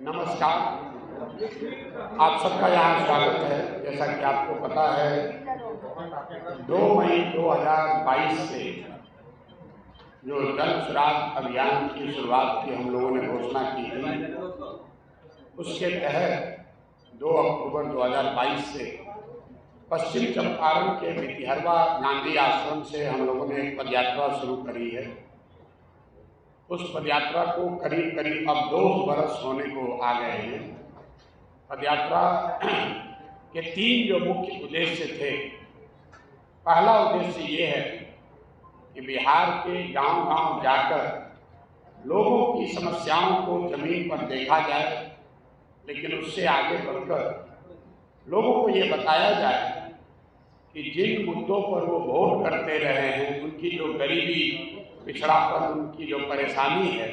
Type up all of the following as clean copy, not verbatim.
नमस्कार। आप सबका यहाँ स्वागत है। जैसा कि आपको पता है 2 मई 2022 से जो जल सुराग अभियान की शुरुआत की हम लोगों ने घोषणा की थी, उसके तहत 2 अक्टूबर 2022 से पश्चिम चंपारण के भितिहरवा गांधी आश्रम से हम लोगों ने एक पदयात्रा शुरू करी है। उस पदयात्रा को करीब अब 2 बरस होने को आ गए हैं। पदयात्रा के 3 जो मुख्य उद्देश्य थे। पहला उद्देश्य ये है कि बिहार के गांव-गांव जाकर लोगों की समस्याओं को जमीन पर देखा जाए, लेकिन उससे आगे बढ़कर लोगों को ये बताया जाए कि जिन मुद्दों पर वो वोट करते रहे हैं, उनकी जो गरीबी, पिछड़ापन, उनकी जो परेशानी है,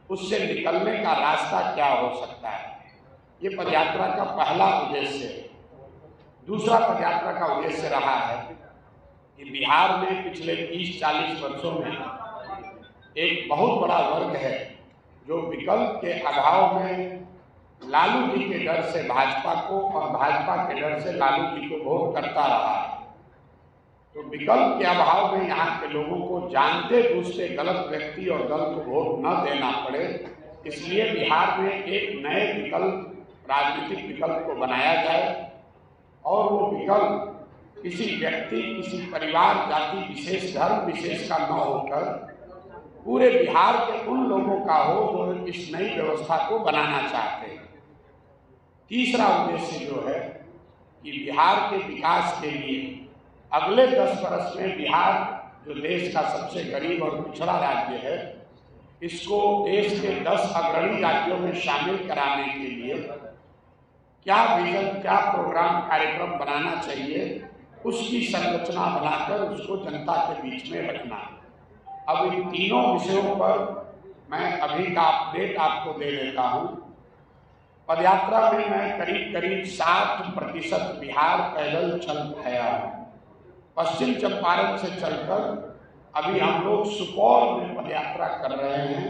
उससे निकलने का रास्ता क्या हो सकता है। ये पदयात्रा का पहला उद्देश्य है। दूसरा पदयात्रा का उद्देश्य रहा है कि बिहार में पिछले 30-40 वर्षों में एक बहुत बड़ा वर्ग है जो विकल्प के अभाव में लालू जी के डर से भाजपा को और भाजपा के डर से लालू जी को वोट करता रहा है। तो विकल्प के अभाव में यहाँ के लोगों को जानते बूझते गलत व्यक्ति और दल को वोट न देना पड़े, इसलिए बिहार में एक नए विकल्प, राजनीतिक विकल्प को बनाया जाए और वो विकल्प किसी व्यक्ति, किसी परिवार, जाति विशेष, धर्म विशेष का न होकर पूरे बिहार के उन लोगों का हो जो इस नई व्यवस्था को बनाना चाहते हैं। तीसरा उद्देश्य जो है कि बिहार के विकास के लिए अगले 10 वर्ष में बिहार जो देश का सबसे गरीब और पिछड़ा राज्य है, इसको देश के 10 अग्रणी राज्यों में शामिल कराने के लिए क्या विजन, क्या प्रोग्राम, कार्यक्रम बनाना चाहिए, उसकी संरचना बनाकर उसको जनता के बीच में रखना। अब इन तीनों विषयों पर मैं अभी का अपडेट आपको दे देता हूँ। पदयात्रा में मैं करीब 60% बिहार पैदल चल पाया हूँ। पश्चिम चंपारण से चलकर अभी हम लोग सुपौल में पदयात्रा कर रहे हैं।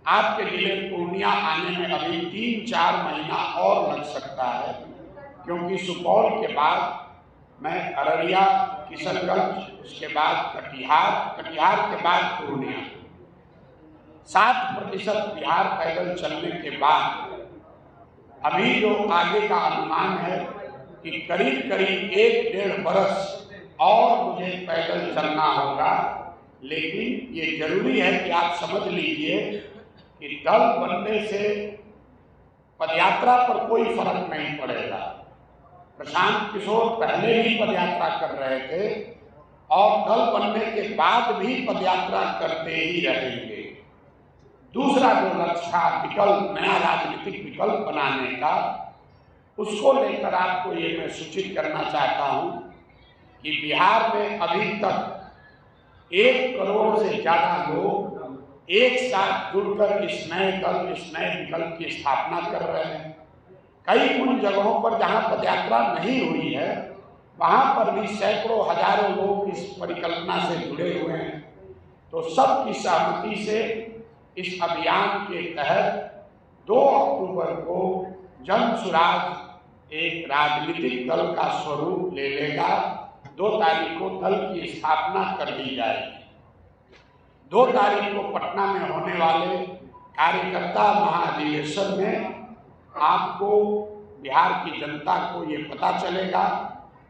आपके जिले पूर्णिया आने में अभी 3-4 महीना और लग सकता है, क्योंकि सुपौल के बाद मैं अररिया, किशनगंज, उसके बाद कटिहार के बाद पूर्णिया। 60% बिहार पैदल चलने के बाद अभी जो आगे का अनुमान है कि करीब 1-1.5 बरस और मुझे पैदल चलना होगा। लेकिन ये जरूरी है कि आप समझ लीजिए कि दल बनने से पदयात्रा पर कोई फर्क नहीं पड़ेगा। प्रशांत किशोर पहले ही पदयात्रा कर रहे थे और दल बनने के बाद भी पदयात्रा करते ही रहेंगे। दूसरा जो लक्ष्य था विकल्प, नया राजनीतिक विकल्प बनाने का, उसको लेकर आपको ये मैं सूचित करना चाहता हूँ कि बिहार में अभी तक 1 करोड़ से ज़्यादा लोग एक साथ जुड़कर इस नए दल, इस नए विकल्प की स्थापना कर रहे हैं। कई उन जगहों पर जहां पदयात्रा नहीं हुई है, वहां पर भी सैकड़ों, हजारों लोग इस परिकल्पना से जुड़े हुए हैं। तो सबकी सहमति से इस अभियान के तहत 2 अक्टूबर को जन सुराग एक राजनीतिक दल का स्वरूप ले लेगा। 2 तारीख को दल की स्थापना कर दी जाएगी। 2 तारीख को पटना में होने वाले कार्यकर्ता महाधिवेशन में आपको, बिहार की जनता को ये पता चलेगा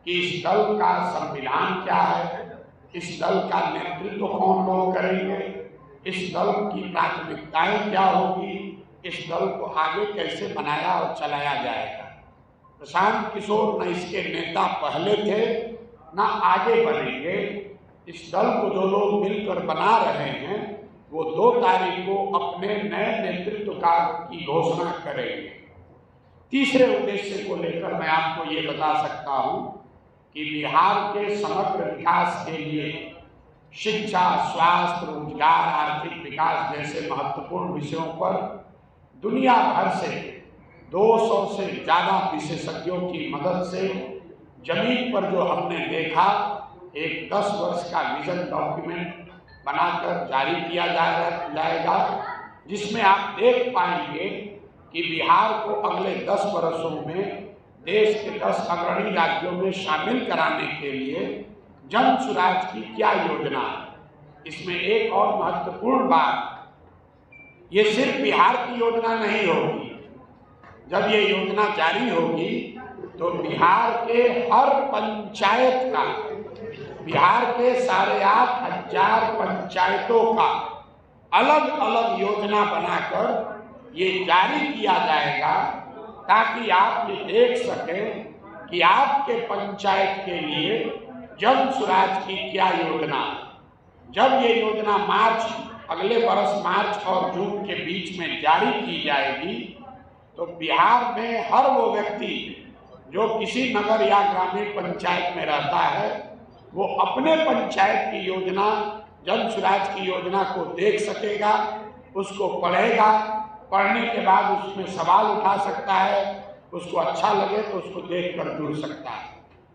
कि इस दल का संविधान क्या है, इस दल का नेतृत्व कौन लोग करेंगे, इस दल की प्राथमिकताएं क्या होगी, इस दल को आगे कैसे बनाया और चलाया जाएगा। प्रशांत किशोर न इसके नेता पहले थे, ना आगे बढ़ेंगे। इस दल को जो लोग मिलकर बना रहे हैं, वो 2 तारीख को अपने नए नेतृत्व की घोषणा करेंगे। तीसरे उद्देश्य को लेकर मैं आपको ये बता सकता हूँ कि बिहार के समग्र विकास के लिए शिक्षा, स्वास्थ्य, रोजगार, आर्थिक विकास जैसे महत्वपूर्ण विषयों पर दुनिया भर से 200 से ज़्यादा विशेषज्ञों की मदद से जमीन पर जो हमने देखा, एक 10 वर्ष का विजन डॉक्यूमेंट बनाकर जारी किया जाएगा, जिसमें आप देख पाएंगे कि बिहार को अगले 10 वर्षों में देश के 10 अग्रणी राज्यों में शामिल कराने के लिए जन सुराज की क्या योजना है। इसमें एक और महत्वपूर्ण बात, ये सिर्फ बिहार की योजना नहीं होगी। जब ये योजना जारी होगी तो बिहार के हर पंचायत का, बिहार के 8,500 पंचायतों का अलग अलग योजना बनाकर ये जारी किया जाएगा, ताकि आप ये देख सकें कि आपके पंचायत के लिए जन सुराज की क्या योजना है। जब ये योजना अगले वर्ष मार्च और जून के बीच में जारी की जाएगी, तो बिहार में हर वो व्यक्ति जो किसी नगर या ग्रामीण पंचायत में रहता है, वो अपने पंचायत की योजना, जन सुराज की योजना को देख सकेगा, उसको पढ़ेगा, पढ़ने के बाद उसमें सवाल उठा सकता है, उसको अच्छा लगे तो उसको देखकर जुड़ सकता है।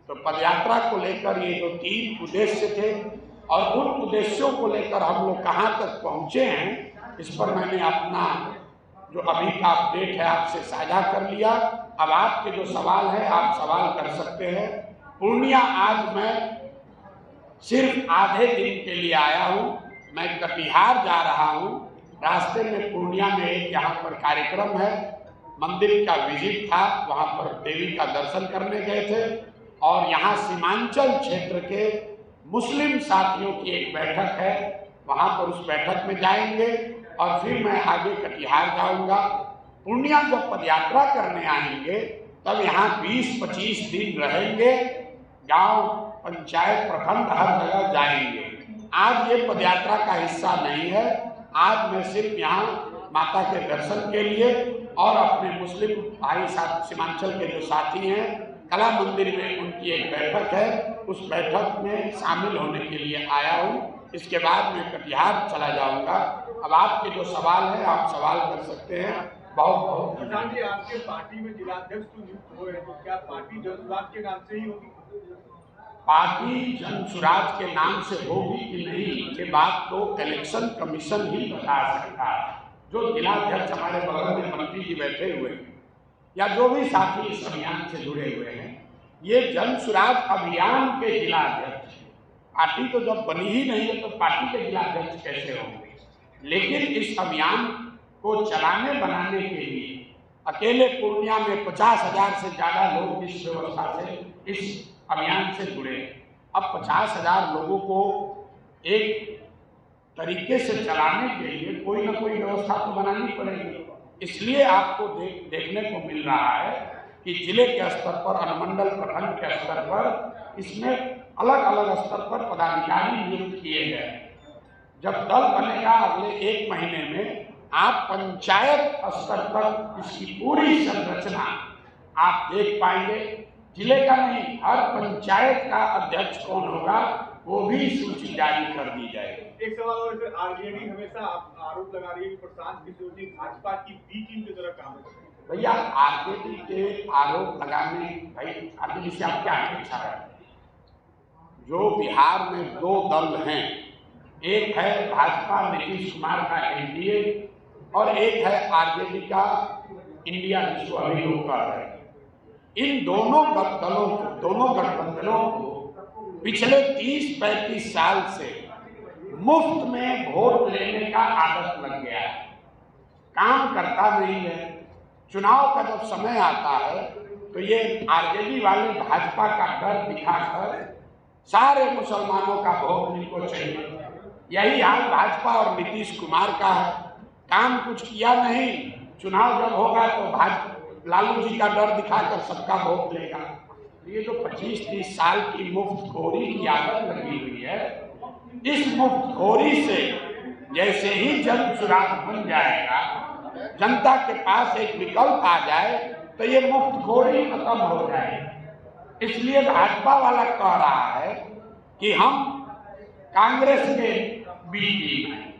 तो पदयात्रा को लेकर ये जो 3 उद्देश्य थे और उन उद्देश्यों को लेकर हम लोग कहाँ तक पहुँचे हैं, इस पर मैंने अपना जो अभी का अपडेट है आपसे साझा कर लिया। अब आपके जो सवाल है आप सवाल कर सकते हैं। पूर्णिया आज मैं सिर्फ आधे दिन के लिए आया हूँ। मैं कटिहार जा रहा हूँ। रास्ते में पूर्णिया में एक यहाँ पर कार्यक्रम है, मंदिर का विजिट था, वहाँ पर देवी का दर्शन करने गए थे और यहाँ सीमांचल क्षेत्र के मुस्लिम साथियों की एक बैठक है, वहाँ पर उस बैठक में जाएंगे और फिर मैं आगे कटिहार जाऊँगा। पूर्णिया जब पदयात्रा करने आएंगे तब यहाँ 20-25 दिन रहेंगे, गांव, पंचायत, प्रखंड हर जगह जाएंगे। आज ये पदयात्रा का हिस्सा नहीं है। आज मैं सिर्फ यहाँ माता के दर्शन के लिए और अपने मुस्लिम भाई साथ सीमांचल के जो साथी हैं, कला मंदिर में उनकी एक बैठक है, उस बैठक में शामिल होने के लिए आया हूँ। इसके बाद मैं कटिहार चला जाऊँगा। अब आपके जो सवाल है आप सवाल कर सकते हैं। बहुत बहुत प्रधान जी, आपके पार्टी में जिलाध्यक्ष तो नियुक्त हुए हैं, तो क्या पार्टी जन सुराज के नाम से ही होगी? पार्टी जन सुराज के नाम से होगी कि नहीं, ये बात तो इलेक्शन कमीशन ही बता सकता है। जो जिलाध्यक्ष हमारे बगल में मंत्री जी बैठे हुए हैं या जो भी साथी इस अभियान से जुड़े हुए हैं, ये जन सुराज अभियान के जिलाध्यक्ष। पार्टी तो जब बनी ही नहीं है तो पार्टी के जिलाध्यक्ष कैसे होंगे। लेकिन इस अभियान को चलाने बनाने के लिए अकेले पूर्णिया में 50,000 से ज़्यादा लोग इस व्यवस्था से, इस अभियान से जुड़े। अब 50,000 लोगों को एक तरीके से चलाने के लिए कोई ना कोई व्यवस्था तो बनानी पड़ेगी। इसलिए आपको देखने को मिल रहा है कि जिले के स्तर पर, अनुमंडल, प्रखंड के स्तर पर इसमें अलग अलग स्तर पर पदाधिकारी नियुक्त किए गए। जब दल बनेगा अगले 1 महीने में, आप पंचायत स्तर पर इसकी पूरी संरचना आप देख पाएंगे। जिले का नहीं, हर पंचायत का अध्यक्ष कौन होगा वो भी सूची जारी कर दी जाएगी। एक सवाल और सर, आरजेडी हमेशा आरोप लगा रही है कि प्रशांत किशोर जी भाजपा की बी टीम की तरह काम कर रहे हैं। भैया आरजेडी के आरोप लगाने, भाई आरजेडी से आप क्या अपेक्षा है? जो बिहार में 2 दल हैं, एक है भाजपा नीतीश कुमार का एनडीए और एक है आरजेडी का इंडिया जिसको अभी लोग कह रहे हैं। इन दोनों दलों को, दोनों गठबंधनों को पिछले 30-35 साल से मुफ्त में वोट लेने का आदत लग गया है, काम करता नहीं है। चुनाव का जब समय आता है तो ये आरजेडी वाले भाजपा का डर दिखाकर सारे मुसलमानों का वोट इनको चाहिए। यही हाल भाजपा और नीतीश कुमार का है। काम कुछ किया नहीं, चुनाव जब होगा तो लालू जी का डर दिखाकर सबका वोट लेगा। ये जो 25-30 साल की मुफ्तखोरी की आदत लगी हुई है, इस मुफ्तखोरी से जैसे ही जन सुराज बन जाएगा, जनता के पास एक विकल्प आ जाए तो ये मुफ्तखोरी खत्म हो जाएगी। इसलिए भाजपा वाला कह रहा है कि हम कांग्रेस के बी टीम हैं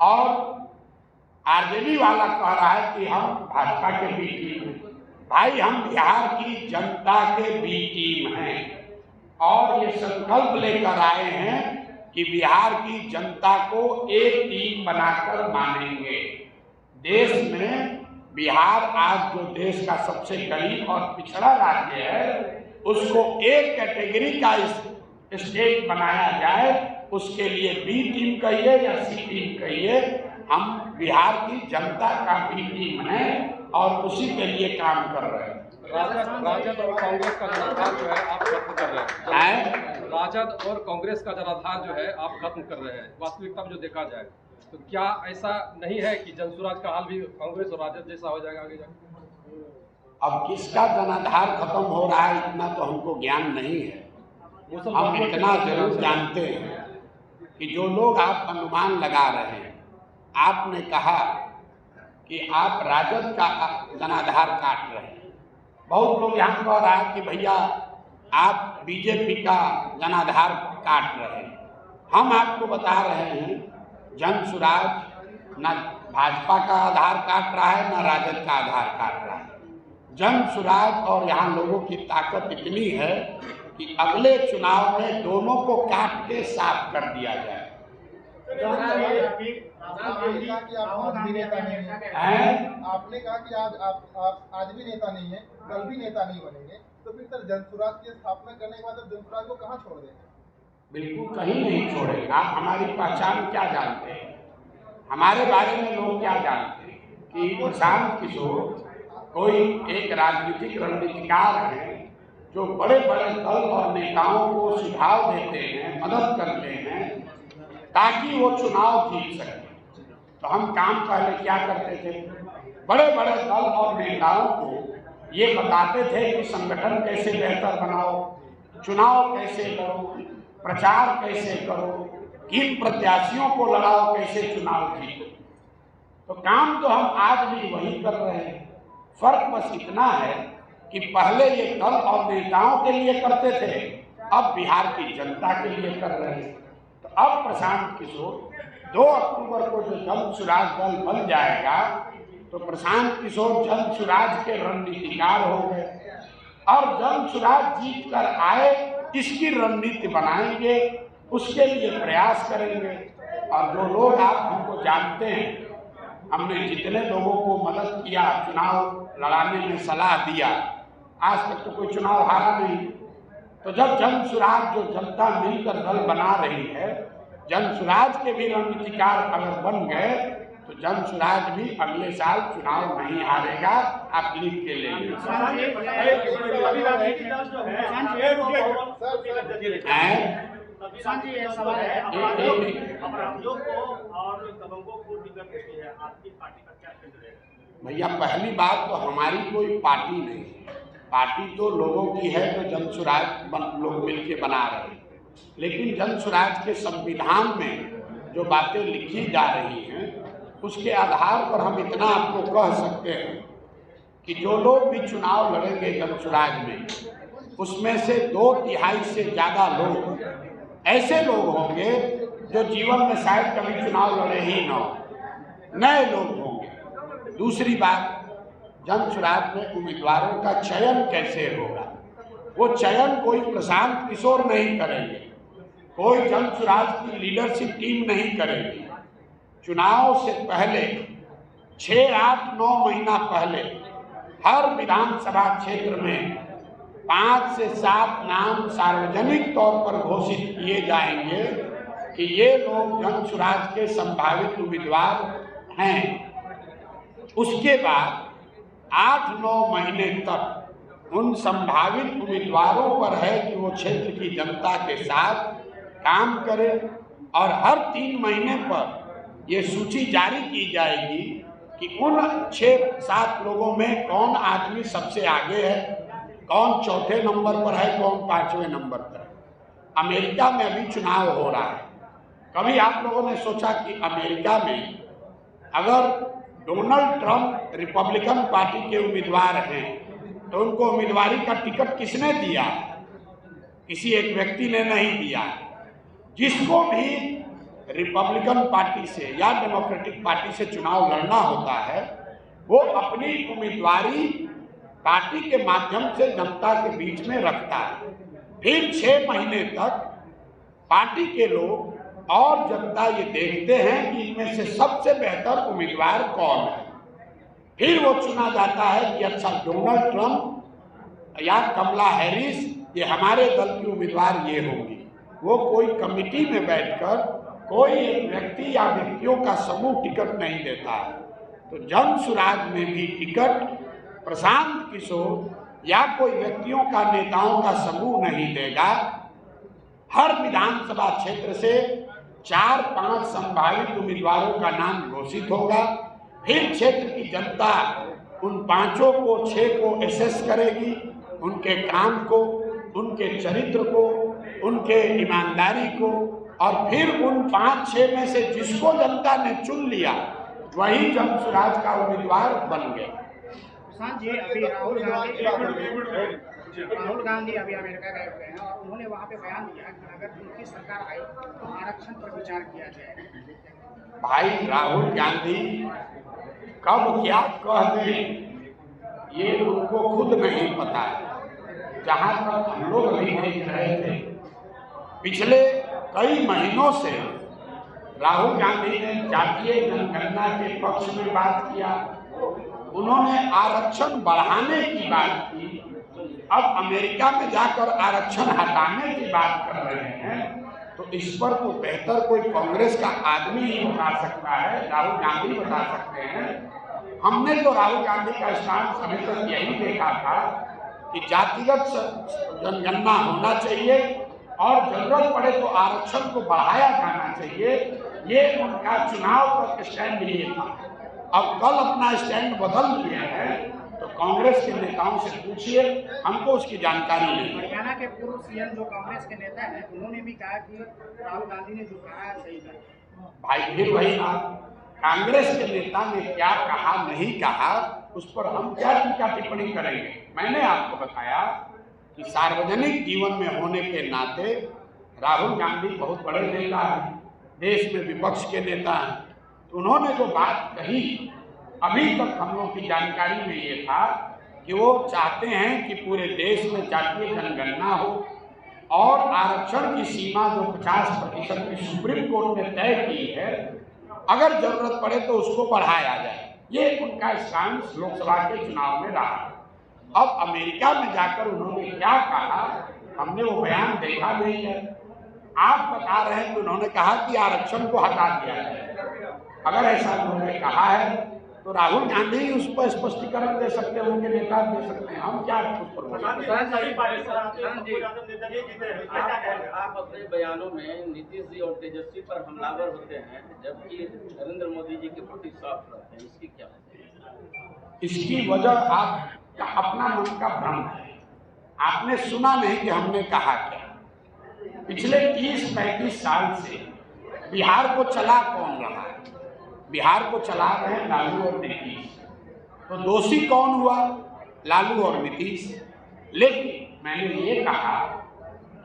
और आरजेडी वाला कह रहा है कि हम भाजपा के बी टीम हैं। भाई हम बिहार की जनता के बी टीम हैं और ये संकल्प लेकर आए हैं कि बिहार की जनता को एक टीम बनाकर मानेंगे। देश में बिहार आज जो देश का सबसे गरीब और पिछड़ा राज्य है, उसको एक कैटेगरी का स्टेट बनाया जाए, उसके लिए बी टीम कहिए या सी टीम कहिए, हम बिहार की जनता का बी टीम है और उसी के लिए काम कर रहे हैं। राजद और कांग्रेस का जनाधार जो है आप खत्म कर रहे हैं। राजद और कांग्रेस का जनाधार जो है आप खत्म कर रहे हैं। वास्तविकता में जो देखा जाए तो क्या ऐसा नहीं है कि जनसुराज का हाल भी कांग्रेस और राजद जैसा हो जाएगा आगे जाकर? अब किसका जनाधार खत्म हो रहा है इतना तो हमको ज्ञान नहीं है। हम इतना जरूर जानते हैं कि जो लोग आप अनुमान लगा रहे हैं, आपने कहा कि आप राजद का जनाधार काट रहे हैं, बहुत लोग यहाँ कह रहा है कि भैया आप बीजेपी का जनाधार काट रहे हैं। हम आपको बता रहे हैं जनसुराज न भाजपा का आधार काट रहा है न राजद का आधार काट रहा है। जनसुराज और यहाँ लोगों की ताकत इतनी है कि अगले चुनाव में दोनों को काट के साफ कर दिया जाए। आपने कहा कि आप आज भी नेता नहीं हैं। आपने कहा कि आप आज भी नेता नहीं है, कल भी नेता नहीं बनेंगे, तो फिर सर जनसुराज की स्थापना करने के बाद अब जनसुराज को कहाँ छोड़ देंगे? बिल्कुल कहीं नहीं छोड़ेगा। हमारी पहचान क्या जानते हैं, हमारे बारे में लोग क्या जानते हैं कि प्रशांत किशोर कोई एक राजनीतिक रणनीतिकार है जो बड़े बड़े दल और नेताओं को सुझाव देते हैं, मदद करते हैं ताकि वो चुनाव जीत सके। तो हम काम पहले क्या करते थे, बड़े बड़े दल और नेताओं को ये बताते थे कि संगठन कैसे बेहतर बनाओ, चुनाव कैसे करो, प्रचार कैसे करो, किन प्रत्याशियों को लड़ाओ, कैसे चुनाव जीतो। तो काम तो हम आज भी वही कर रहे हैं। फर्क बस इतना है कि पहले ये दल और नेताओं के लिए करते थे, अब बिहार की जनता के लिए कर रहे हैं। तो अब प्रशांत किशोर 2 अक्टूबर को जो जनसुराज दल बन जाएगा तो प्रशांत किशोर जनसुराज के रणनीतिकार हो गए और जनसुराज जीत कर आए इसकी रणनीति बनाएंगे, उसके लिए प्रयास करेंगे। और जो लोग आप हमको जानते हैं, हमने जितने लोगों को मदद किया, चुनाव लड़ाने में सलाह दिया, आज तक तो कोई चुनाव हारा नहीं। तो जब जनसुराज जो जनता मिलकर दल बना रही है, जनसुराज के भी रणनीतिकार अगर बन गए तो जनसुराज भी अगले साल चुनाव नहीं हारेगा। आप लिख के ले लीजिए। भैया पहली बात तो हमारी कोई पार्टी नहीं है, पार्टी तो लोगों की है जो जनसुराज लोग मिलके बना रहे हैं। लेकिन जनसुराज के संविधान में जो बातें लिखी जा रही हैं उसके आधार पर हम इतना आपको कह सकते हैं कि जो लोग भी चुनाव लड़ेंगे जनसुराज में, उसमें से 2/3 से ज़्यादा लोग ऐसे लोग होंगे जो जीवन में शायद कभी चुनाव लड़े ही ना हो, नए लोग होंगे। दूसरी बात, जनसुराज में उम्मीदवारों का चयन कैसे होगा, वो चयन कोई प्रशांत किशोर नहीं करेंगे, कोई जनसुराज की लीडरशिप टीम नहीं करेगी। चुनाव से पहले 6, 8, 9 महीना पहले हर विधानसभा क्षेत्र में 5 से 7 नाम सार्वजनिक तौर पर घोषित किए जाएंगे कि ये लोग जनसुराज के संभावित उम्मीदवार हैं। उसके बाद 8-9 महीने तक उन संभावित उम्मीदवारों पर है कि वो क्षेत्र की जनता के साथ काम करें और हर 3 महीने पर ये सूची जारी की जाएगी कि उन 6-7 लोगों में कौन आदमी सबसे आगे है, कौन चौथे नंबर पर है, कौन 5वें नंबर पर है। अमेरिका में अभी चुनाव हो रहा है। कभी आप लोगों ने सोचा कि अमेरिका में अगर डोनाल्ड ट्रंप रिपब्लिकन पार्टी के उम्मीदवार हैं तो उनको उम्मीदवारी का टिकट किसने दिया? किसी एक व्यक्ति ने नहीं दिया। जिसको भी रिपब्लिकन पार्टी से या डेमोक्रेटिक पार्टी से चुनाव लड़ना होता है वो अपनी उम्मीदवारी पार्टी के माध्यम से जनता के बीच में रखता है। फिर 6 महीने तक पार्टी के लोग और जनता ये देखते हैं कि इनमें से सबसे बेहतर उम्मीदवार कौन है। फिर वो चुना जाता है कि अच्छा डोनाल्ड ट्रंप या कमला हैरिस ये हमारे दल की उम्मीदवार ये होंगी। वो कोई कमिटी में बैठकर कोई एक व्यक्ति या व्यक्तियों का समूह टिकट नहीं देता है। तो जन सुराज में भी टिकट प्रशांत किशोर या कोई व्यक्तियों का नेताओं का समूह नहीं देगा। हर विधानसभा क्षेत्र से 4-5 संभावित उम्मीदवारों का नाम घोषित होगा। फिर क्षेत्र की जनता उन 5 को 6 को असेस करेगी, उनके काम को, उनके चरित्र को, उनके ईमानदारी को, और फिर उन 5-6 में से जिसको जनता ने चुन लिया वही जन सुराज का उम्मीदवार बन गए। प्रशांत जी, अभी राहुल गांधी अभी अमेरिका गए हुए हैं और उन्होंने वहाँ पे बयान दिया कि अगर उनकी सरकार आई तो आरक्षण पर विचार किया जाएगा। भाई राहुल गांधी कब क्या कह दें ये उनको खुद नहीं पता है। जहाँ तक हम लोग अभी देख रहे थे, पिछले कई महीनों से राहुल गांधी ने जातीय जनगणना के पक्ष में बात किया, उन्होंने आरक्षण बढ़ाने की बात की। अब अमेरिका में जाकर आरक्षण हटाने की बात कर रहे हैं, तो इस पर तो बेहतर कोई कांग्रेस का आदमी ही बता सकता है, राहुल गांधी बता सकते हैं। हमने तो राहुल गांधी का स्टैंड अभी तक यही देखा था कि जातिगत जनगणना होना चाहिए और जरूरत पड़े तो आरक्षण को बढ़ाया जाना चाहिए। ये उनका चुनाव का स्टैंड ये था। अब कल अपना स्टैंड बदल लिया है तो कांग्रेस के नेताओं से पूछिए, हमको उसकी जानकारी नहीं है। हरियाणा के पूर्व सीएम जो कांग्रेस के नेता हैं, उन्होंने भी कहा कि राहुल गांधी ने जो कहा है सही है। भाई फिर वही बात, कांग्रेस के नेता ने क्या कहा नहीं कहा उस पर हम क्या टीका टिप्पणी करेंगे। मैंने आपको बताया कि सार्वजनिक जीवन में होने के नाते राहुल गांधी बहुत बड़े नेता हैं, देश में विपक्ष के नेता हैं। तो उन्होंने जो बात कही, अभी तक हम लोग की जानकारी में ये था कि वो चाहते हैं कि पूरे देश में जातीय जनगणना हो और आरक्षण की सीमा जो 50% की सुप्रीम कोर्ट ने तय की है, अगर जरूरत पड़े तो उसको बढ़ाया जाए। ये उनका स्टैंड लोकसभा के चुनाव में रहा। अब अमेरिका में जाकर उन्होंने क्या कहा, हमने वो बयान देखा नहीं है। आप बता रहे हैं कि उन्होंने कहा कि आरक्षण को हटा दिया जाए। अगर ऐसा उन्होंने कहा है तो राहुल गांधी उस पर स्पष्टीकरण दे सकते हैं, उनके नेता दे सकते हैं, हम क्या उस पर बोलेंगे। आप अपने बयानों में नीतीश जी और तेजस्वी पर हमलावर होते हैं, जबकि नरेंद्र मोदी जी के प्रति सॉफ्ट रहते हैं, इसकी क्या वजह? इसकी वजह आपका अपना मन का भ्रम है। आपने सुना नहीं कि हमने कहा क्या। पिछले 30-35 साल से बिहार को चला कौन रहा है? बिहार को चला रहे हैं लालू और नीतीश। तो दोषी कौन हुआ? लालू और नीतीश। लेकिन मैंने ये कहा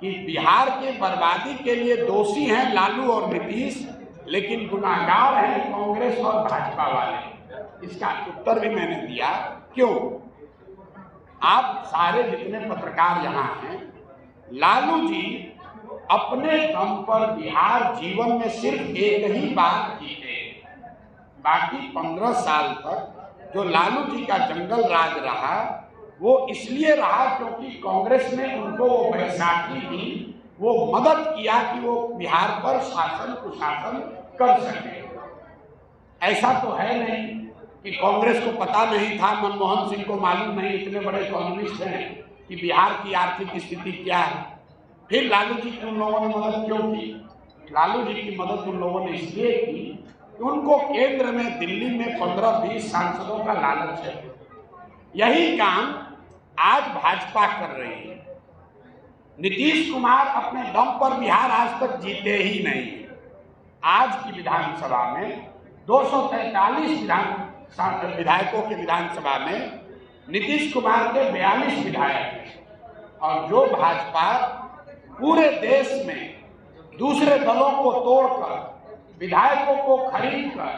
कि बिहार के बर्बादी के लिए दोषी हैं लालू और नीतीश, लेकिन गुनाहगार हैं कांग्रेस और भाजपा वाले। इसका उत्तर भी मैंने दिया। क्यों? आप सारे जितने पत्रकार यहाँ हैं, लालू जी अपने दम पर बिहार जीवन में सिर्फ एक ही बार जीते, बाकी 15 साल तक जो लालू जी का जंगल राज रहा वो इसलिए रहा क्योंकि कांग्रेस ने उनको वो बैसाखी दी, वो मदद किया कि वो बिहार पर शासन कुशासन कर सके। ऐसा तो है नहीं कि कांग्रेस को पता नहीं था, मनमोहन सिंह को मालूम नहीं, इतने बड़े इकोनॉमिस्ट हैं, कि बिहार की आर्थिक स्थिति क्या है। फिर लालू जी की उन लोगों ने मदद क्यों की? लालू जी की मदद उन लोगों ने इसलिए की कि उनको केंद्र में दिल्ली में 15-20 सांसदों का लालच है। यही काम आज भाजपा कर रही है। नीतीश कुमार अपने दम पर बिहार आज तक जीते ही नहीं। आज की विधानसभा में 243 विधायकों के विधानसभा में नीतीश कुमार के 42 विधायक हैं, और जो भाजपा पूरे देश में दूसरे दलों को तोड़कर विधायकों को खरीदकर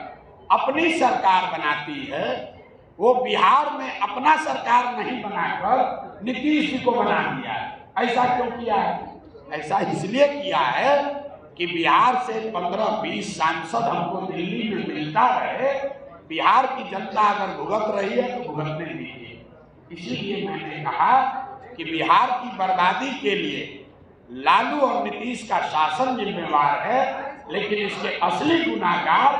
अपनी सरकार बनाती है, वो बिहार में अपना सरकार नहीं बनाकर नीतीश जी को बना दिया है। ऐसा क्यों किया है? ऐसा इसलिए किया है कि बिहार से 15-20 सांसद हमको दिल्ली में मिलता रहे, बिहार की जनता अगर भुगत रही है तो भुगतने दीजिए। इसीलिए मैंने कहा कि बिहार की बर्बादी के लिए लालू और नीतीश का शासन जिम्मेवार है, लेकिन इसके असली गुनाहगार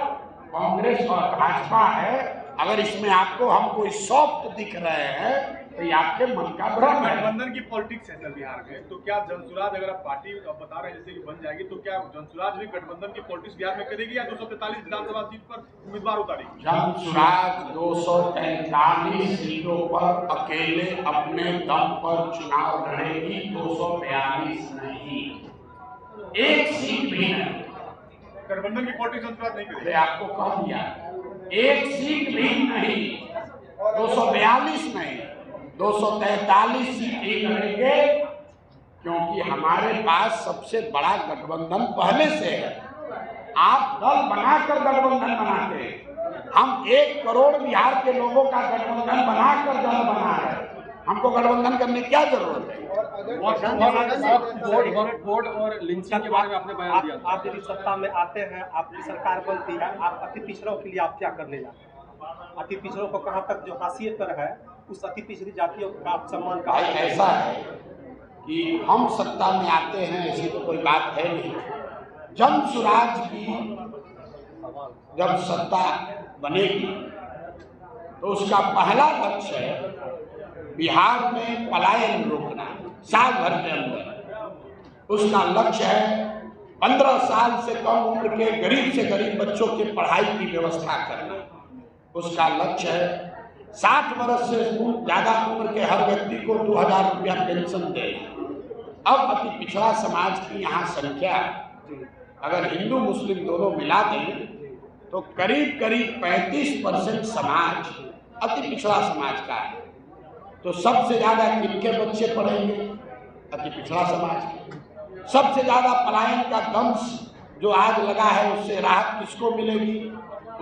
कांग्रेस और भाजपा है। अगर इसमें आपको हम कोई सॉफ्ट दिख रहे हैं तो ये आपके मन का भ्रम है। गठबंधन की पॉलिटिक्स है सर बिहार में, तो क्या जनसुराज अगर आप पार्टी बता रहे हैं जैसे कि बन जाएगी, तो क्या जनसुराज भी गठबंधन की पॉलिटिक्स बिहार में करेगी या 243 विधानसभा सीट पर उम्मीदवार उतारेगी? जनसुराज 243 सीटों पर अकेले अपने दम पर चुनाव लड़ेगी, 242 नहीं, एक सीट भी नहीं। गठबंधन की पॉलिटिक्स जनसुराज नहीं करेगी। आपको कह दिया, एक सीट भी नहीं, 242 नहीं, 243 सीट ही लड़ेंगे, क्योंकि हमारे पास सबसे बड़ा गठबंधन पहले से है। आप दल बनाकर गठबंधन बनाते हैं, हम 1 करोड़ बिहार के लोगों का गठबंधन बनाकर दल बना रहे हैं। हमको गठबंधन करने की क्या जरूरत है? बोर्ड और लिंचिंग के बारे में आपने बयान दिया। आप यदि सत्ता में आते हैं, आपकी सरकार बनती है, आप अति पिछड़ों के लिए आप क्या करने जाते हैं? अति पिछड़ों को कहाँ तक जो हाशियत पर है, उस अति पिछड़ी जातियों का आप सम्मान का। भाई ऐसा है कि हम सत्ता में आते हैं ऐसी तो कोई बात है नहीं। जनसुराज की जब सत्ता बनेगी तो उसका पहला लक्ष्य है बिहार में पलायन रोकना, साल भर के अंदर। उसका लक्ष्य है 15 साल से कम उम्र के गरीब से गरीब बच्चों की पढ़ाई की व्यवस्था करना। उसका लक्ष्य है 60 वर्ष से ज्यादा उम्र के हर व्यक्ति को 2000 रुपया पेंशन देना। अब अति पिछड़ा समाज की यहाँ संख्या अगर हिंदू मुस्लिम दोनों मिला दें तो करीब करीब 35% समाज अति पिछड़ा समाज का है। तो सबसे ज्यादा किनके बच्चे पढ़ेंगे? अति पिछड़ा समाज के। सबसे ज्यादा पलायन का दंश जो आज लगा है उससे राहत किसको मिलेगी?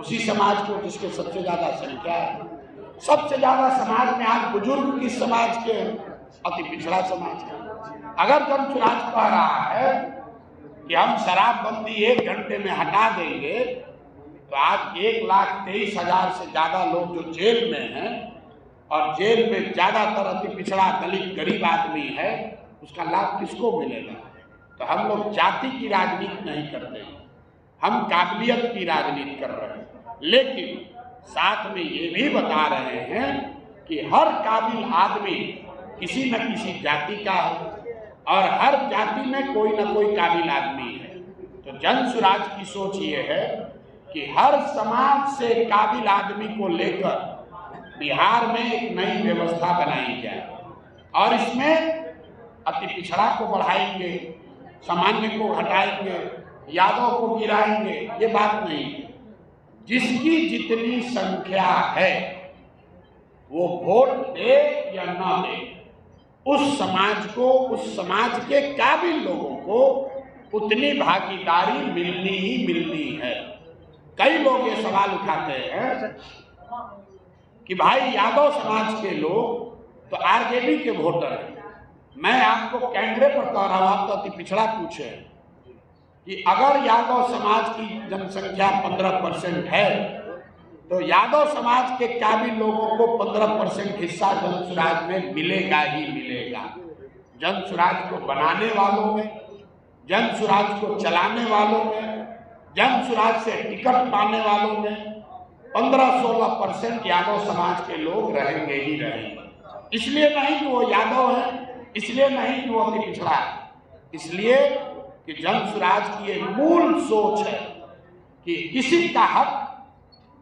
उसी समाज को जिसके सबसे ज्यादा संख्या है। सबसे ज्यादा समाज में आज बुजुर्ग किस समाज के हैं? अति पिछड़ा समाज के। अगर जनसुराज कह रहा है कि हम शराबबंदी 1 घंटे में हटा देंगे तो आज 1,23,000 से ज्यादा लोग जो जेल में हैं और जेल में ज्यादातर अति पिछड़ा दलित गरीब आदमी है, उसका लाभ किसको मिलेगा? तो हम लोग जाति की राजनीति नहीं करते हैं, हम काबिलियत की राजनीति कर रहे हैं। लेकिन साथ में ये भी बता रहे हैं कि हर काबिल आदमी किसी न किसी जाति का है और हर जाति में कोई न कोई काबिल आदमी है। तो जनसुराज की सोच ये है कि हर समाज से काबिल आदमी को लेकर बिहार में एक नई व्यवस्था बनाई जाए और इसमें अति पिछड़ा को बढ़ाएंगे, सामान्य को घटाएंगे, यादव को गिराएंगे, ये बात नहीं है। जिसकी जितनी संख्या है वो वोट दे या ना दे, उस समाज को, उस समाज के काबिल लोगों को उतनी भागीदारी मिलनी ही मिलनी है। कई लोग ये सवाल उठाते हैं कि भाई यादव समाज के लोग तो आरजेडी के वोटर हैं। मैं आपको कैमरे पर कह रहा हूं, आप तो अति पिछड़ा पूछे कि अगर यादव समाज की जनसंख्या 15% है तो यादव समाज के काबिल लोगों को 15% हिस्सा जनसुराज में मिलेगा ही मिलेगा। जनसुराज को बनाने वालों में, जनसुराज को चलाने वालों में, जनसुराज से टिकट पाने वालों में 15-16% यादव समाज के लोग रहेंगे ही रहेंगे। इसलिए नहीं कि वो यादव है, इसलिए नहीं कि वो अति पिछड़ा है, इसलिए कि जनसुराज की एक मूल सोच है कि किसी का हक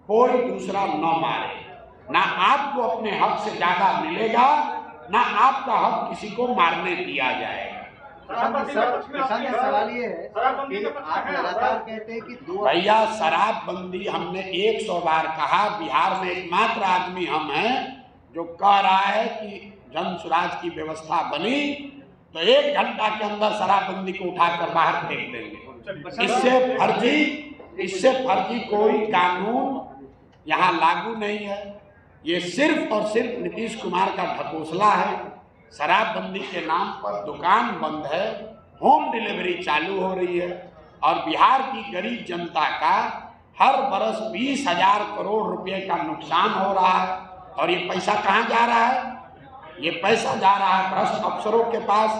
कोई दूसरा न मारे, ना आपको अपने हक से ज्यादा मिलेगा, ना आपका हक किसी को मारने दिया जाएगा। सवाल ये है कि आप लगातार कहते हैं कि भैया शराबबंदी हमने 100 बार कहा, बिहार में एकमात्र आदमी हम हैं जो कह रहा है कि जनसुराज की व्यवस्था बनी तो 1 घंटा के अंदर शराबबंदी को उठाकर बाहर फेंक देंगे। इससे फर्जी कोई कानून यहाँ लागू नहीं है। ये सिर्फ और सिर्फ नीतीश कुमार का ढकोसला है। शराबबंदी के नाम पर दुकान बंद है, होम डिलीवरी चालू हो रही है और बिहार की गरीब जनता का हर बरस 20,000 करोड़ रुपए का नुकसान हो रहा है। और ये पैसा कहाँ जा रहा है? ये पैसा जा रहा है भ्रष्ट अफसरों के पास,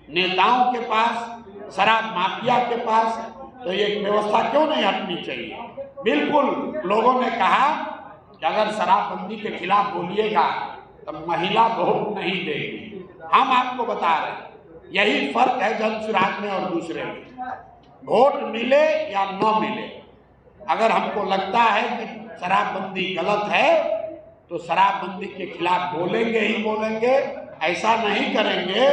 नेताओं के पास, शराब माफिया के पास। तो ये व्यवस्था क्यों नहीं हटनी चाहिए? बिल्कुल, लोगों ने कहा कि अगर शराबबंदी के खिलाफ बोलिएगा तो महिला वोट नहीं देगी। हम आपको बता रहे हैं, यही फर्क है जनसुराज में और दूसरे में। वोट मिले या न मिले, अगर हमको लगता है कि शराबबंदी गलत है तो शराबबंदी के खिलाफ बोलेंगे ही बोलेंगे। ऐसा नहीं करेंगे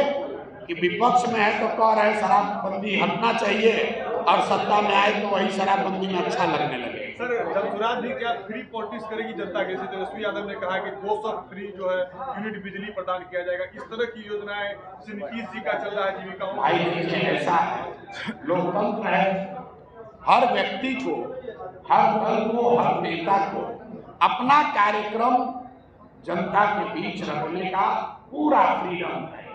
कि विपक्ष में है तो कह रहे शराबबंदी हटना चाहिए और सत्ता में आए तो वही शराबबंदी में अच्छा लगने लगे। सर, जनसुराज भी क्या फ्री पॉलिटिक्स करेगी जनता के? जैसे तेजस्वी यादव ने कहा कि 200 फ्री जो है यूनिट बिजली प्रदान किया जाएगा। इस तरह की योजनाएं जैसे नीतीश जी का चल रहा है जीविका। भाई देखिए, ऐसा है, लोकतंत्र है, हर व्यक्ति को, हर दल को, हर नेता को अपना कार्यक्रम जनता के बीच रखने का पूरा फ्रीडम है।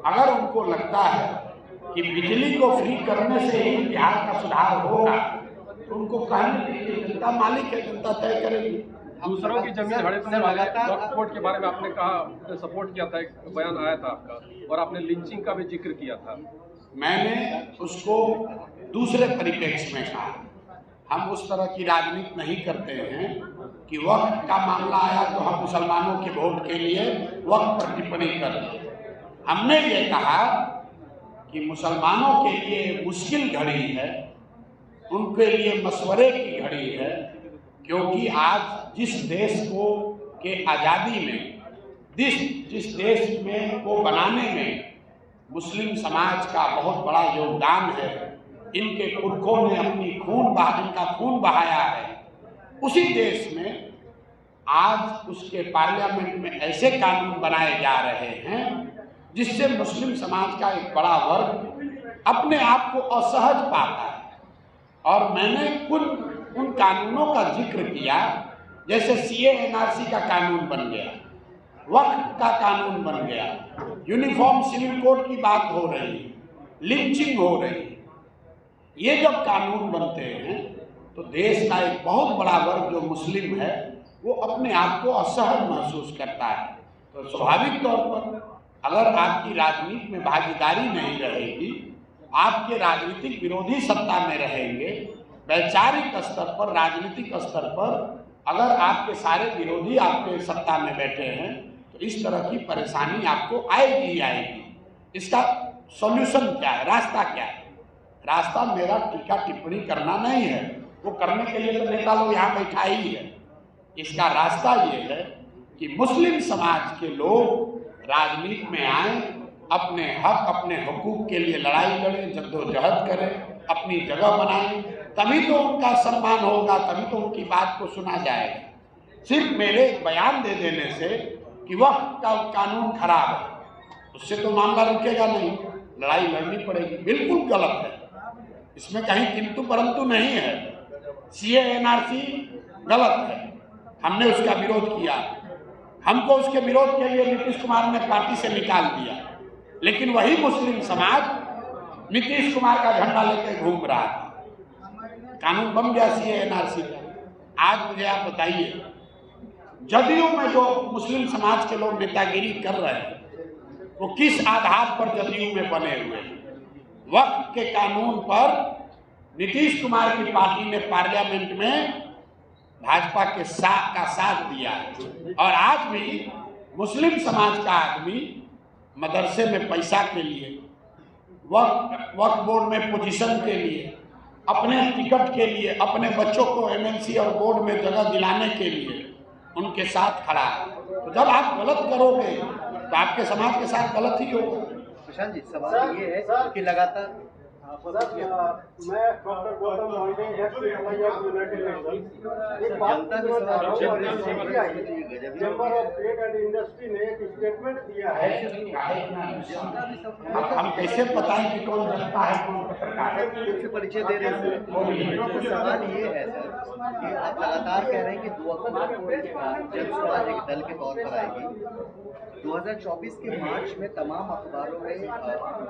अगर उनको लगता है कि बिजली को फ्री करने से ही बिहार का सुधार होगा तो उनको कहने दीजिए, जनता मालिक है, जनता तय करेगी। दूसरों की जमीन हड़पने वाले वक्फ बोर्ड के बारे में आपने कहा, आपने सपोर्ट किया था, एक बयान आया था आपका, और आपने लिंचिंग का भी जिक्र किया था। मैंने उसको दूसरे परिप्रेक्ष्य में कहा। हम उस तरह की राजनीति नहीं करते हैं कि वक्फ का मामला आया तो हम मुसलमानों के वोट के लिए वक्फ पर टिप्पणी करें। हमने ये कहा कि मुसलमानों के लिए मुश्किल घड़ी है, उनके लिए मशवरे की घड़ी है, क्योंकि आज जिस देश को के आज़ादी में, जिस देश में को बनाने में मुस्लिम समाज का बहुत बड़ा योगदान है, इनके पुरखों ने अपनी इनका खून बहाया है, उसी देश में आज उसके पार्लियामेंट में ऐसे कानून बनाए जा रहे हैं जिससे मुस्लिम समाज का एक बड़ा वर्ग अपने आप को असहज पाता है। और मैंने उन कानूनों का जिक्र किया, जैसे CA NRC का कानून बन गया, वक्फ का कानून बन गया, यूनिफॉर्म सिविल कोड की बात हो रही है, लिंचिंग हो रही है। ये जब कानून बनते हैं तो देश का एक बहुत बड़ा वर्ग जो मुस्लिम है वो अपने आप को असहज महसूस करता है। तो स्वाभाविक तौर पर अगर आपकी राजनीति में भागीदारी नहीं रहेगी, आपके राजनीतिक विरोधी सत्ता में रहेंगे, वैचारिक स्तर पर, राजनीतिक स्तर पर अगर आपके सारे विरोधी आपके सत्ता में बैठे हैं तो इस तरह की परेशानी आपको आएगी ही आएगी। इसका सॉल्यूशन क्या है, रास्ता क्या है? रास्ता मेरा टीका टिप्पणी करना नहीं है, वो करने के लिए तो नेता लोग यहाँ बैठा ही है। इसका रास्ता ये है कि मुस्लिम समाज के लोग राजनीति में आए, अपने हक, अपने हुकूक के लिए लड़ाई लड़ें, जद्दोजहद करें, अपनी जगह बनाएं, तभी तो उनका सम्मान होगा, तभी तो उनकी बात को सुना जाएगा। सिर्फ मेरे बयान दे देने से कि वक्फ का कानून खराब है, उससे तो मामला रुकेगा नहीं, लड़ाई लड़नी पड़ेगी। बिल्कुल गलत है, इसमें कहीं किंतु परंतु नहीं है। CA NRC गलत है, हमने उसका विरोध किया, हमको उसके विरोध के लिए नीतीश कुमार ने पार्टी से निकाल दिया, लेकिन वही मुस्लिम समाज नीतीश कुमार का झंडा लेकर घूम रहा था। कानून बन गया CA NRC का। आज मुझे आप बताइए, जदयू में जो मुस्लिम समाज के लोग नेतागिरी कर रहे हैं वो किस आधार पर जदयू में बने हुए हैं? वक्फ के कानून पर नीतीश कुमार की पार्टी ने पार्लियामेंट में भाजपा के साथ दिया है। और आज भी मुस्लिम समाज का आदमी मदरसे में पैसा के लिए, वक्फ बोर्ड में पोजीशन के लिए, अपने टिकट के लिए, अपने बच्चों को MLC और बोर्ड में जगह दिलाने के लिए उनके साथ खड़ा है। तो जब आप गलत करोगे तो आपके समाज के साथ गलत ही होगा। प्रशांत जी, सवाल ये है कि लगातार मैं doctor Gautam Mohini chamber of trade and industry ने एक स्टेटमेंट दिया है। हम कैसे बताएं कि कौन जनता है कौन पत्रकार है? परिचय दे रहे हैं। तो सवाल ये है सर कि आप लगातार कह रहे हैं कि 2 अक्टूबर को जनसुराज एक दल के तौर पर आएगी, 2024 के मार्च में तमाम अखबारों में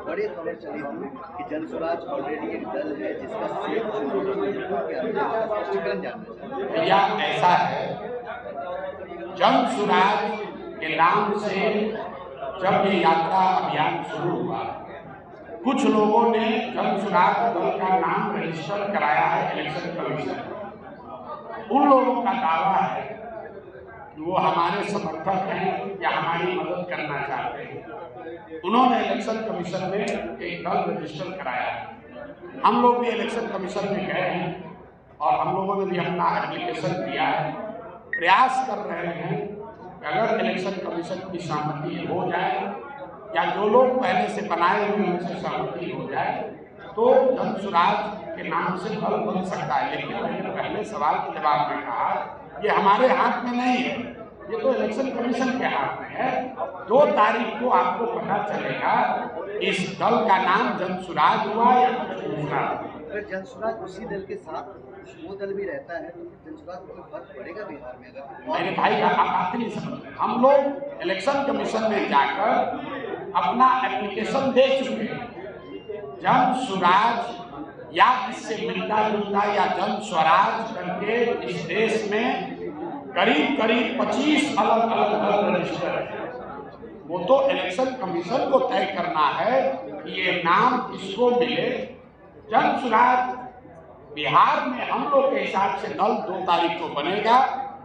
बड़ी खबर चली थी कि जनसुराज ऑलरेडी एक दल है जिसका सीएम स्पष्टीकरण जानना चाहते हैं। भैया ऐसा है, जनसुराज के नाम से जब ये यात्रा अभियान शुरू हुआ, कुछ लोगों ने जनसुराज दल का नाम रजिस्टर कराया है इलेक्शन कमीशन। उन लोगों का दावा है कि वो हमारे समर्थक हैं या हमारी मदद करना चाहते हैं। उन्होंने इलेक्शन कमीशन में एक दल रजिस्टर कराया है। हम लोग भी इलेक्शन कमीशन में गए हैं और हम लोगों ने भी अपना एप्लीकेशन दिया है। प्रयास कर रहे हैं कि अगर इलेक्शन कमीशन की सहमति हो जाए या जो लोग पहले से बनाए हुए उनसे सहमति हो जाए तो जनसुराज के नाम से दल बन सकता है। लेकिन मैंने पहले सवाल के जवाब में कहा ये हमारे हाथ में नहीं है, ये तो इलेक्शन कमीशन के हाथ में है। 2 तारीख को आपको पता चलेगा इस दल का नाम जनसुराज हुआ या कुछ दूसरा। अगर जनसुराज उसी दल के साथ वो दल भी रहता है तो जनसुराज को कोई फर्क पड़ेगा बिहार में? अगर मेरे भाई का आप बात नहीं समझ, हम लोग इलेक्शन कमीशन में जाकर अपना एप्लीकेशन दे चुके हैं। जनसुराज या इससे मिलता जुलता या जन स्वराज करके इस देश में करीब 25 अलग अलग दल रजिस्टर है। वो तो इलेक्शन कमीशन को तय करना है कि ये नाम किसको मिले। जन स्वराज बिहार में हम लोग के हिसाब से दल 2 तारीख को बनेगा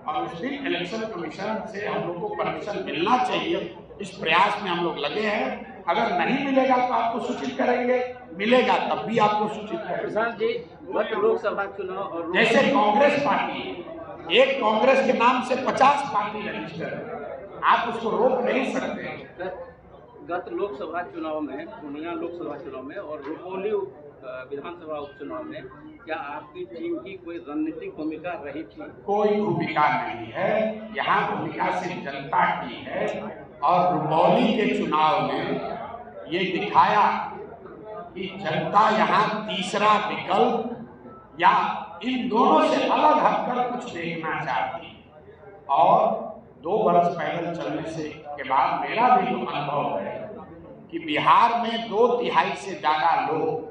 और उस दिन इलेक्शन कमीशन से हम लोग को परमिशन मिलना चाहिए। इस प्रयास में हम लोग लगे हैं। अगर नहीं मिलेगा तो आपको सूचित करेंगे, मिलेगा तब भी आपको सूचित करेंगे। प्रसाद जी, गत लोकसभा चुनाव और जैसे कांग्रेस पार्टी, एक कांग्रेस के नाम से 50 पार्टी रजिस्टर है, आप उसको रोक नहीं सकते। गत लोकसभा चुनाव में, पूर्णिया लोकसभा चुनाव में और रुपौली विधानसभा उपचुनाव में क्या आपकी टीम की कोई रणनीतिक भूमिका रही थी? कोई भूमिका नहीं है, यहाँ भूमिका सिर्फ जनता की है। और रुपौली के चुनाव में ये दिखाया कि जनता यहाँ तीसरा विकल्प या इन दोनों से अलग हटकर कुछ देखना चाहती। और 2 वर्ष पैदल चलने से के बाद मेरा भी जो अनुभव है कि बिहार में 2 तिहाई से ज़्यादा लोग,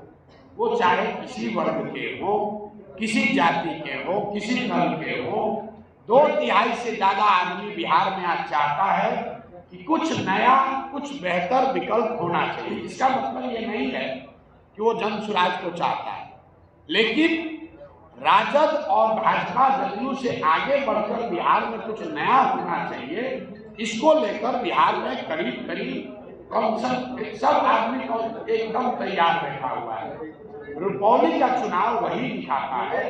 वो चाहे किसी वर्ग के हो, किसी जाति के हो, किसी दल के हो, 2 तिहाई से ज़्यादा आदमी बिहार में आज चाहता है कि कुछ नया, कुछ बेहतर विकल्प होना चाहिए। इसका मतलब ये नहीं है कि वो जनसुराज को चाहता है, लेकिन राजद और भाजपा जदयू से आगे बढ़कर बिहार में कुछ नया होना चाहिए। इसको लेकर बिहार में करीब कम सब आदमी को एकदम तैयार बैठा हुआ है। रुपौली का चुनाव वही दिखाता है,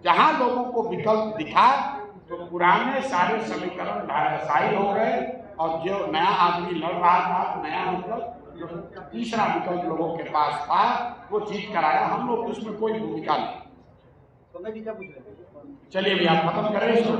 जहां लोगों को विकल्प दिखा तो पुराने सारे समीकरण धराशायी हो गए और जो नया आदमी लड़ रहा था, नया मतलब जो तीसरा विकल्प लोगों के पास था, वो जीत कर आया। हम लोग उसमें कोई भूमिका नहीं। चलिए भैया खत्म करें इसको।